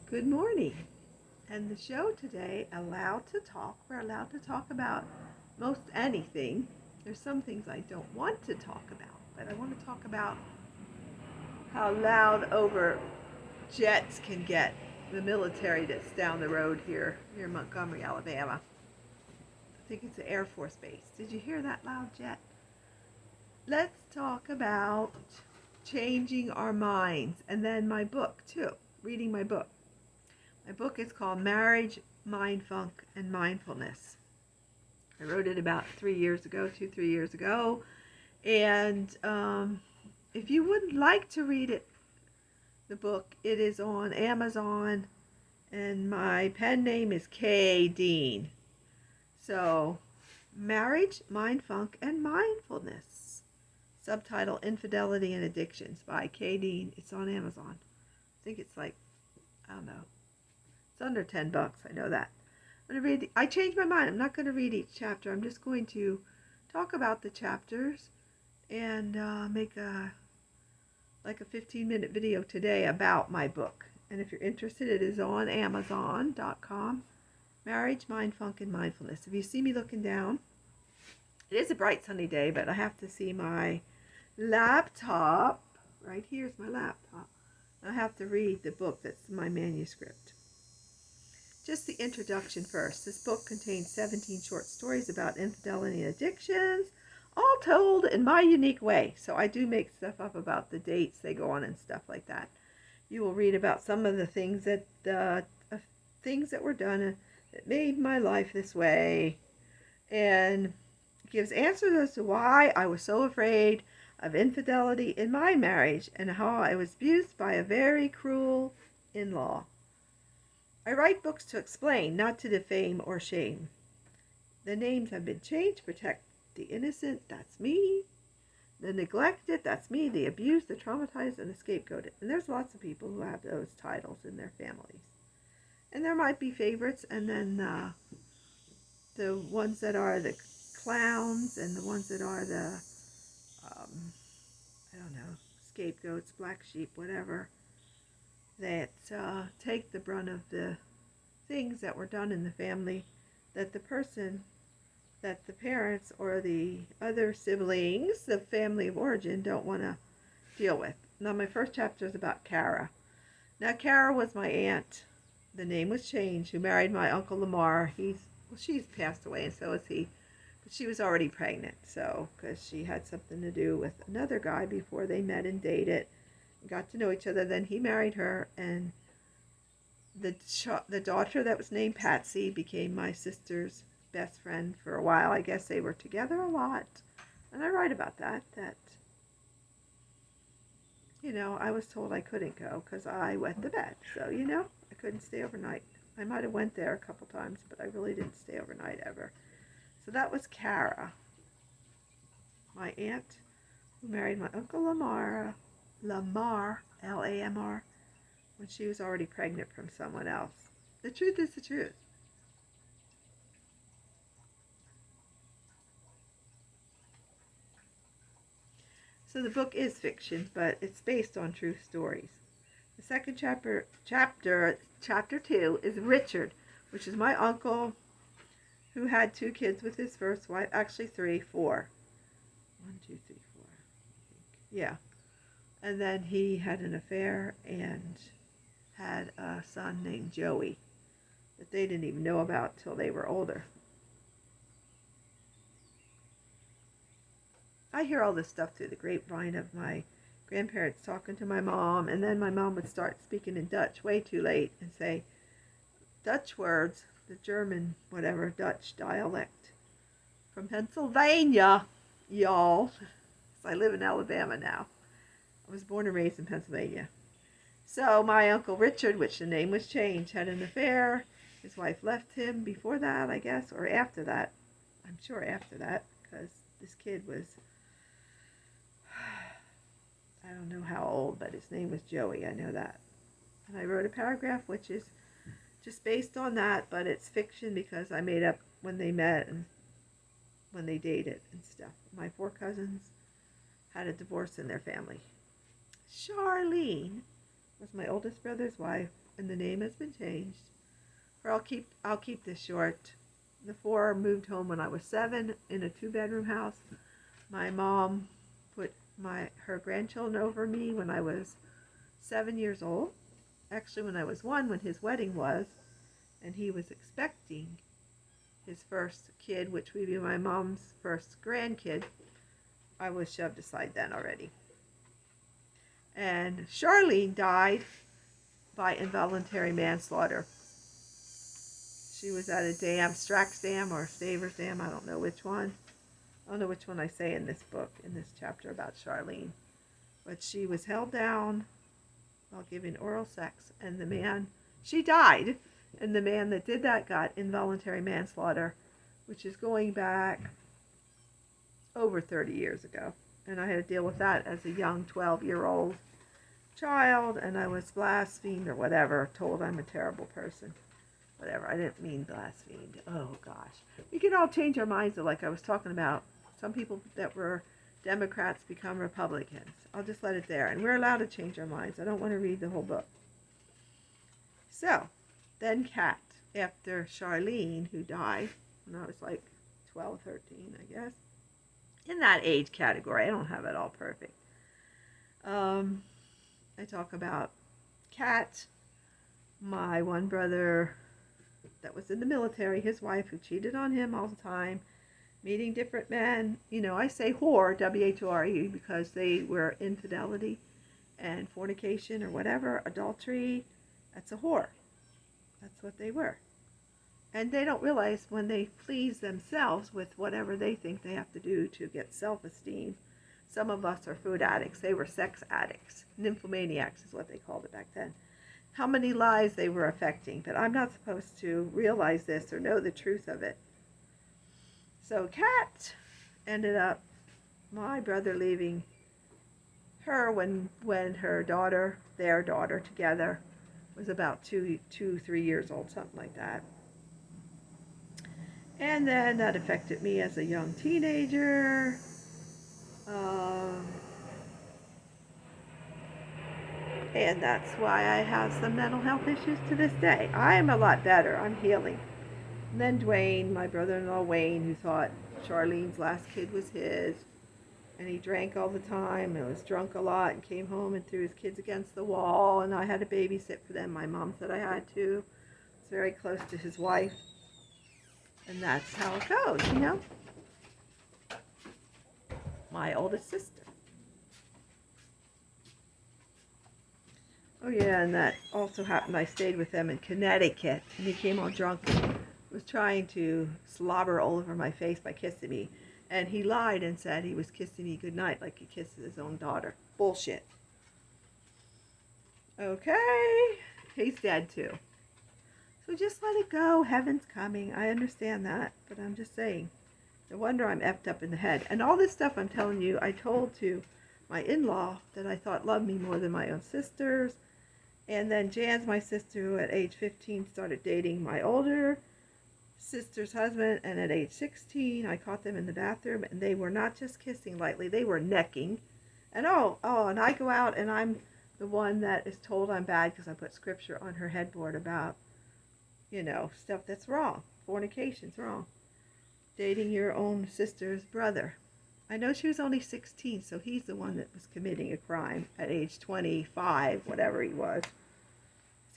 Good morning. And the show today, Allowed to Talk. We're allowed to talk about most anything. There's some things I don't want to talk about, but I want to talk about how loud over jets can get. The military that's down the road here near Montgomery, Alabama. I think it's an Air Force base. Did you hear that loud jet? Let's talk about changing our minds, and then my book too, reading my book. My book is called Marriage, Mindfunk, and Mindfulness. I wrote it about 3 years ago, 3 years ago. And if you would like to read it, the book, it is on Amazon. And my pen name is Kay Dean. So, Marriage, Mindfunk, and Mindfulness. Subtitle, Infidelity and Addictions by Kay Dean. It's on Amazon. I think it's like, I don't know. It's under $10, I know that. I changed my mind. I'm not going to read each chapter. I'm just going to talk about the chapters and make a 15-minute video today about my book. And if you're interested, it is on Amazon.com. Marriage, Mindfunk, and Mindfulness. If you see me looking down, it is a bright sunny day, but I have to see my laptop. Right here's my laptop. I have to read the book that's my manuscript. Just the introduction first. This book contains 17 short stories about infidelity and addictions, all told in my unique way. So I do make stuff up about the dates they go on and stuff like that. You will read about some of the things that were done that made my life this way, and gives answers as to why I was so afraid of infidelity in my marriage and how I was abused by a very cruel in-law. I write books to explain, not to defame or shame. The names have been changed to protect the innocent, that's me. The neglected, that's me. The abused, the traumatized, and the scapegoated. And there's lots of people who have those titles in their families. And there might be favorites, and then the ones that are the clowns, and the ones that are the, scapegoats, black sheep, whatever, that take the brunt of the things that were done in the family that the parents or the other siblings, the family of origin, don't want to deal with. Now, my first chapter is about Kara. Now, Kara was my aunt. The name was changed, who married my Uncle Lamar. She's passed away, and so is he. But she was already pregnant, because she had something to do with another guy before they met and dated. Got to know each other. Then he married her, and the daughter that was named Patsy became my sister's best friend for a while. I guess they were together a lot, and I write about that I was told I couldn't go because I wet the bed, so I couldn't stay overnight. I might have went there a couple times, but I really didn't stay overnight ever. So that was Kara, my aunt, who married my Uncle Lamar, Lamar, when she was already pregnant from someone else. The truth is the truth. So the book is fiction, but it's based on true stories. The second chapter 2, is Richard, which is my uncle who had 2 kids with his first wife. Actually 4. 1, 2, 3, 4. Yeah. And then he had an affair and had a son named Joey that they didn't even know about till they were older. I hear all this stuff through the grapevine of my grandparents talking to my mom, and then my mom would start speaking in Dutch way too late and say Dutch words, the German, whatever, Dutch dialect from Pennsylvania, y'all. So I live in Alabama now. I was born and raised in Pennsylvania. So my Uncle Richard, which the name was changed, had an affair. His wife left him before that, I guess, or after that. I'm sure after that, because this kid was, I don't know how old, but his name was Joey, I know that. And I wrote a paragraph which is just based on that, but it's fiction because I made up when they met and when they dated and stuff. My 4 cousins had a divorce in their family. Charlene was my oldest brother's wife, and the name has been changed. Or I'll keep this short. The four moved home when I was 7 in a 2-bedroom house. My mom put her grandchildren over me when I was 7 years old. Actually, when I was 1, when his wedding was, and he was expecting his first kid, which would be my mom's first grandkid, I was shoved aside then already. And Charlene died by involuntary manslaughter. She was at a dam, Strax Dam or Stavers Dam, I don't know which one. I don't know which one I say in this book, in this chapter about Charlene. But she was held down while giving oral sex, and she died, and the man that did that got involuntary manslaughter, which is going back over 30 years ago. And I had to deal with that as a young 12-year-old child, and I was blasphemed or whatever, told I'm a terrible person. Whatever, I didn't mean blasphemed. Oh, gosh. We can all change our minds, like I was talking about. Some people that were Democrats become Republicans. I'll just let it there. And we're allowed to change our minds. I don't want to read the whole book. So, then Kat, after Charlene, who died when I was like 12, 13, I guess. In that age category. I don't have it all perfect. I talk about Kat, my one brother that was in the military, his wife who cheated on him all the time, meeting different men. I say whore, W-H-O-R-E, because they were infidelity and fornication or whatever, adultery. That's a whore. That's what they were. And they don't realize when they please themselves with whatever they think they have to do to get self-esteem. Some of us are food addicts. They were sex addicts. Nymphomaniacs is what they called it back then. How many lives they were affecting. But I'm not supposed to realize this or know the truth of it. So Kat ended up, my brother leaving her when her daughter, their daughter together, was about 3 years old, something like that. And then that affected me as a young teenager. And that's why I have some mental health issues to this day. I am a lot better. I'm healing. And then Dwayne, my brother-in-law Wayne, who thought Charlene's last kid was his. And he drank all the time and was drunk a lot and came home and threw his kids against the wall. And I had to babysit for them. My mom said I had to. It's very close to his wife. And that's how it goes, My oldest sister. Oh yeah, and that also happened. I stayed with them in Connecticut, and he came all drunk and was trying to slobber all over my face by kissing me. And he lied and said he was kissing me goodnight like he kisses his own daughter. Bullshit. Okay, he's dead too. So just let it go. Heaven's coming. I understand that, but I'm just saying. No wonder I'm effed up in the head. And all this stuff I'm telling you, I told to my in-law that I thought loved me more than my own sisters. And then Jan's my sister, who at age 15 started dating my older sister's husband. And at age 16, I caught them in the bathroom. And they were not just kissing lightly. They were necking. And and I go out and I'm the one that is told I'm bad because I put scripture on her headboard about, stuff that's wrong. Fornication's wrong. Dating your own sister's brother. I know she was only 16, so he's the one that was committing a crime at age 25, whatever he was.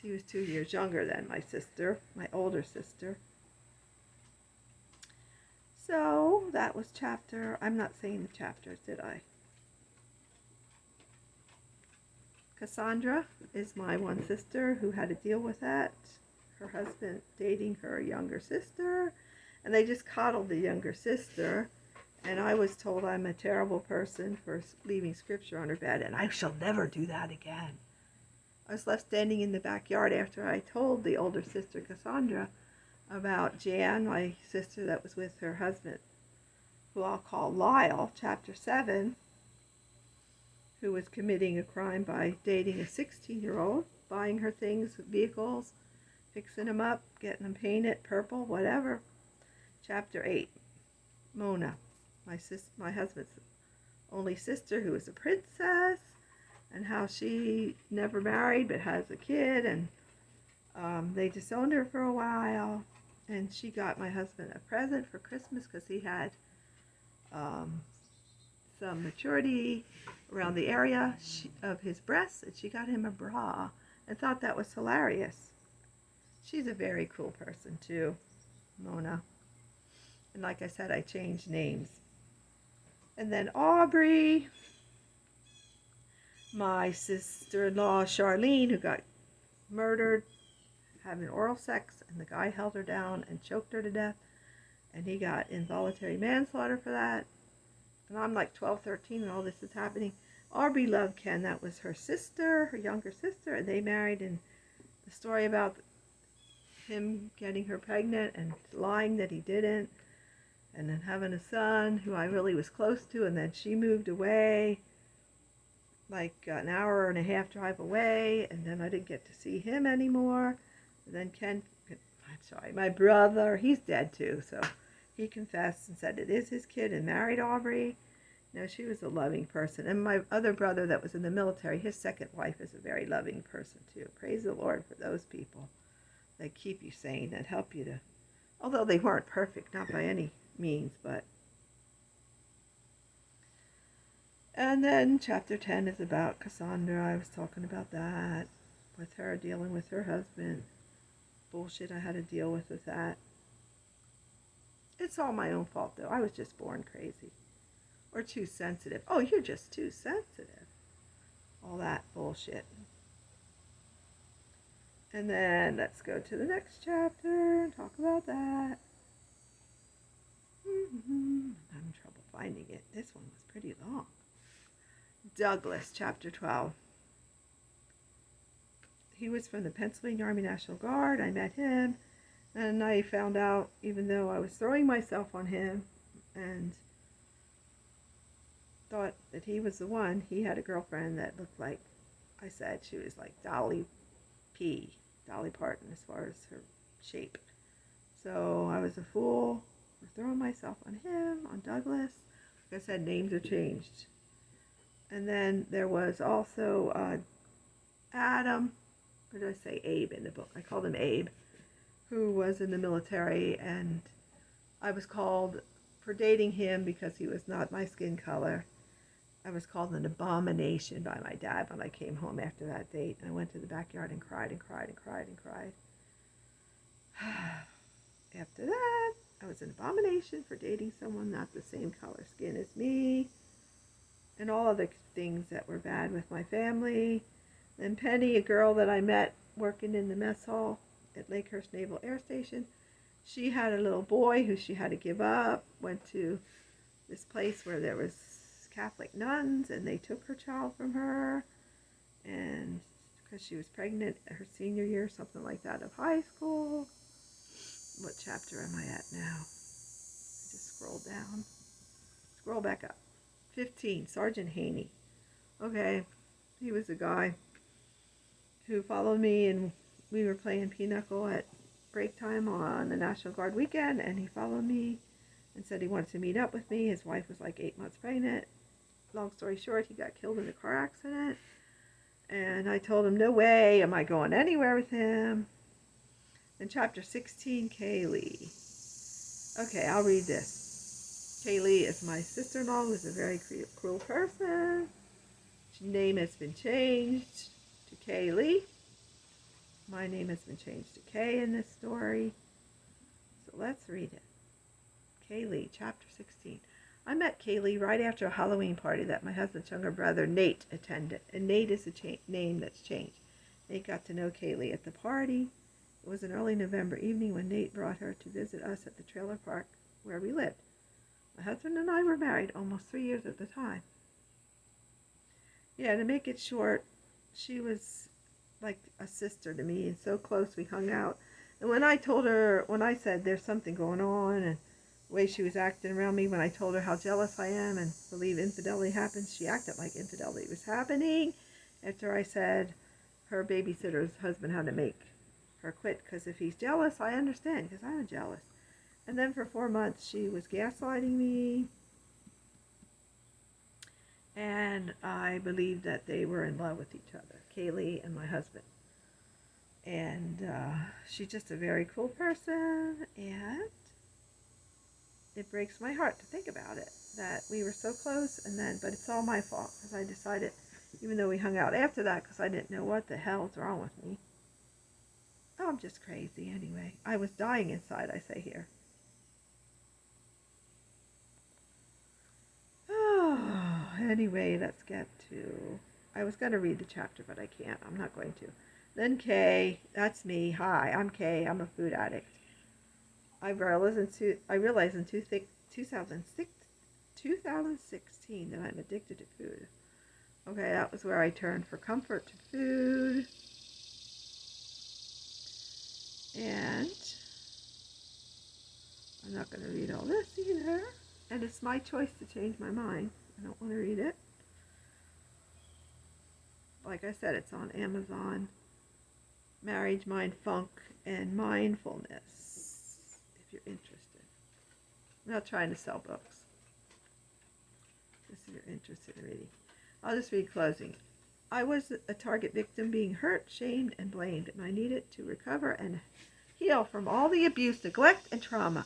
He was 2 years younger than my sister, my older sister. So that was I'm not saying the chapters, did I? Cassandra is my one sister who had to deal with that. Her husband dating her younger sister, and they just coddled the younger sister. And I was told I'm a terrible person for leaving scripture on her bed, and I shall never do that again. I was left standing in the backyard after I told the older sister, Cassandra, about Jan, my sister that was with her husband, who I'll call Lyle, chapter 7, who was committing a crime by dating a 16-year-old, buying her things, vehicles, fixing them up, getting them painted, purple, whatever. Chapter 8, Mona, my husband's only sister, who was a princess, and how she never married but has a kid, and they disowned her for a while, and she got my husband a present for Christmas because he had um, some maturity around the area of his breasts, and she got him a bra and thought that was hilarious. She's a very cool person too, Mona. And like I said, I changed names. And then Aubrey, my sister-in-law Charlene, who got murdered having oral sex, and the guy held her down and choked her to death, and he got involuntary manslaughter for that. And I'm like 12, 13, and all this is happening. Aubrey loved Ken. That was her sister, her younger sister, and they married. And the story about him getting her pregnant and lying that he didn't, and then having a son who I really was close to, and then she moved away, like an hour and a half drive away, and then I didn't get to see him anymore. And then Ken, I'm sorry, my brother, he's dead too, so he confessed and said it is his kid and married Aubrey. No, she was a loving person. And my other brother that was in the military, his second wife is a very loving person too. Praise the Lord for those people that keep you sane, that help you to, although they weren't perfect, not by any means, but. And then chapter 10 is about Cassandra. I was talking about that, with her dealing with her husband. Bullshit I had to deal with that. It's all my own fault though. I was just born crazy. Or too sensitive. Oh, you're just too sensitive. All that bullshit. And then let's go to the next chapter and talk about that. I'm having trouble finding it. This one was pretty long. Douglas, chapter 12. He was from the Pennsylvania Army National Guard. I met him, and I found out, even though I was throwing myself on him and thought that he was the one, he had a girlfriend that looked like, I said, she was like Dolly Parton as far as her shape. So I was a fool for throwing myself on him, on Douglas. Like I said, names are changed. And then there was also Adam, or did I say Abe in the book? I called him Abe, who was in the military, and I was called, for dating him because he was not my skin color, I was called an abomination by my dad when I came home after that date. And I went to the backyard and cried and cried and cried and cried. After that, I was an abomination for dating someone not the same color skin as me, and all other things that were bad with my family. And Penny, a girl that I met working in the mess hall at Lakehurst Naval Air Station, she had a little boy who she had to give up, went to this place where there was Catholic nuns, and they took her child from her, and because she was pregnant her senior year, something like that, of high school. What chapter am I at now? I just scroll down. Scroll back up. 15, Sergeant Haney. Okay, he was a guy who followed me, and we were playing pinochle at break time on the National Guard weekend, and he followed me and said he wanted to meet up with me. His wife was like 8 months pregnant. Long story short, he got killed in a car accident, and I told him, no way am I going anywhere with him. In chapter 16, Kaylee. Okay, I'll read this. Kaylee is my sister-in-law, who's a very cruel person. Her name has been changed to Kaylee. My name has been changed to Kay in this story. So let's read it. Kaylee, chapter 16. I met Kaylee right after a Halloween party that my husband's younger brother, Nate, attended. And Nate is a name that's changed. Nate got to know Kaylee at the party. It was an early November evening when Nate brought her to visit us at the trailer park where we lived. My husband and I were married almost 3 years at the time. Yeah, to make it short, she was like a sister to me, and so close we hung out. And when I said there's something going on, and the way she was acting around me, when I told her how jealous I am and believe infidelity happens, she acted like infidelity was happening. After I said her babysitter's husband had to make her quit, because if he's jealous, I understand, because I'm jealous. And then for 4 months, she was gaslighting me. And I believed that they were in love with each other, Kaylee and my husband. And she's just a very cool person, and it breaks my heart to think about it, that we were so close, and then, but it's all my fault, because I decided, even though we hung out after that, because I didn't know what the hell was wrong with me. Oh, I'm just crazy anyway. I was dying inside, I say here. Oh, anyway, let's get to, I was going to read the chapter, but I can't. I'm not going to. Then Kay, that's me. Hi, I'm Kay. I'm a food addict. I realized in 2016 that I'm addicted to food. Okay, that was where I turned for comfort to food. And I'm not going to read all this either. And it's my choice to change my mind. I don't want to read it. Like I said, it's on Amazon. Marriage, Mind, Funk, and Mindfulness, if you're interested. I'm not trying to sell books. Just if you're interested in reading. I'll just read closing. I was a target victim being hurt, shamed, and blamed, and I needed to recover and heal from all the abuse, neglect, and trauma.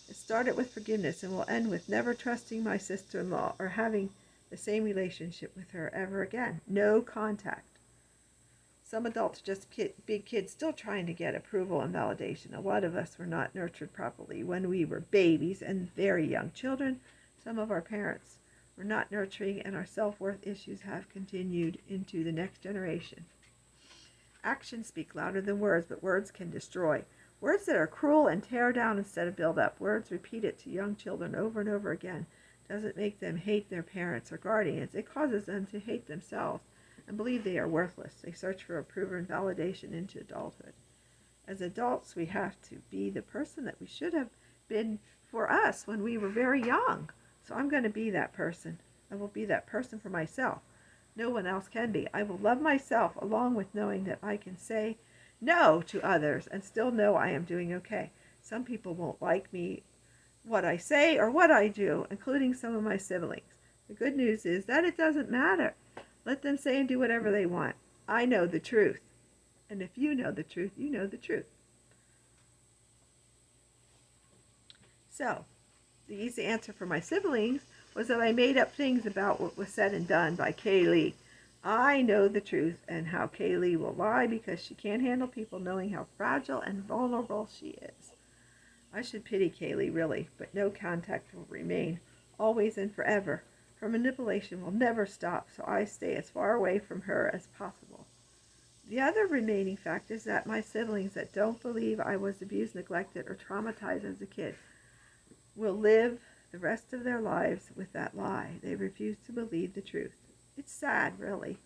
It started with forgiveness and will end with never trusting my sister-in-law or having the same relationship with her ever again. No contact. Some adults are just big kids still trying to get approval and validation. A lot of us were not nurtured properly when we were babies and very young children. Some of our parents were not nurturing, and our self-worth issues have continued into the next generation. Actions speak louder than words, but words can destroy. Words that are cruel and tear down instead of build up. Words repeated to young children over and over again doesn't make them hate their parents or guardians. It causes them to hate themselves and believe they are worthless. They search for approval and validation into adulthood. As adults, we have to be the person that we should have been for us when we were very young. So I'm going to be that person. I will be that person for myself. No one else can be. I will love myself along with knowing that I can say no to others and still know I am doing okay. Some people won't like me, what I say or what I do, including some of my siblings. The good news is that it doesn't matter. Let them say and do whatever they want. I know the truth. And if you know the truth, you know the truth. So, the easy answer for my siblings was that I made up things about what was said and done by Kaylee. I know the truth and how Kaylee will lie because she can't handle people knowing how fragile and vulnerable she is. I should pity Kaylee, really, but no contact will remain, always and forever. Her manipulation will never stop, so I stay as far away from her as possible. The other remaining fact is that my siblings that don't believe I was abused, neglected, or traumatized as a kid will live the rest of their lives with that lie. They refuse to believe the truth. It's sad, really.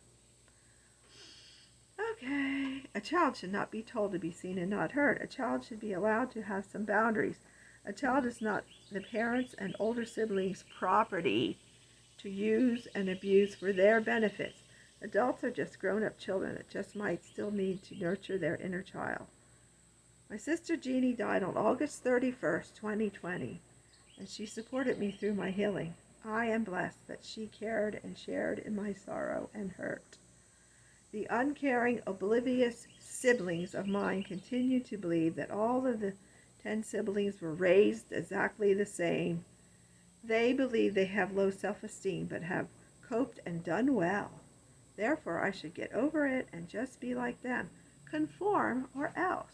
Okay. A child should not be told to be seen and not heard. A child should be allowed to have some boundaries. A child is not the parents' and older siblings' property to use and abuse for their benefits. Adults are just grown-up children that just might still need to nurture their inner child. My sister Jeannie died on August 31st, 2020, and she supported me through my healing. I am blessed that she cared and shared in my sorrow and hurt. The uncaring, oblivious siblings of mine continue to believe that all of the 10 siblings were raised exactly the same. They believe they have low self-esteem but have coped and done well. Therefore, I should get over it and just be like them. Conform or else.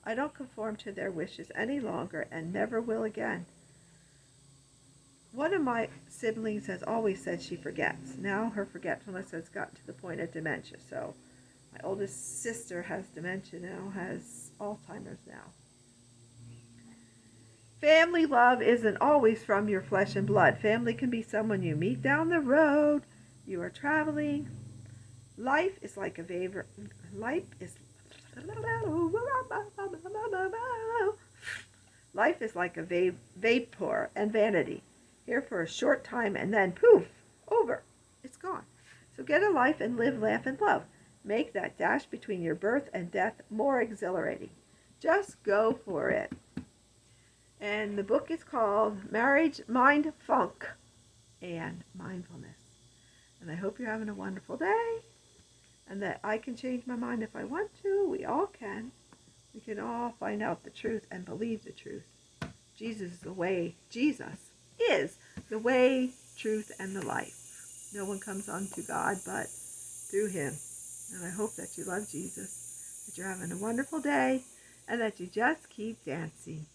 I don't conform to their wishes any longer and never will again. One of my siblings has always said she forgets. Now her forgetfulness has gotten to the point of dementia. So my oldest sister has dementia now, has Alzheimer's now. Family love isn't always from your flesh and blood. Family can be someone you meet down the road. You are traveling. Life is like a vapor. Life is like a vapor and vanity. Here for a short time and then poof, over. It's gone. So get a life and live, laugh, and love. Make that dash between your birth and death more exhilarating. Just go for it. And the book is called Marriage, Mind, Funk, and Mindfulness. And I hope you're having a wonderful day, and that I can change my mind if I want to. We all can. We can all find out the truth and believe the truth. Jesus is the way. Jesus is the way, truth, and the life. No one comes unto God but through him. And I hope that you love Jesus, that you're having a wonderful day, and that you just keep dancing.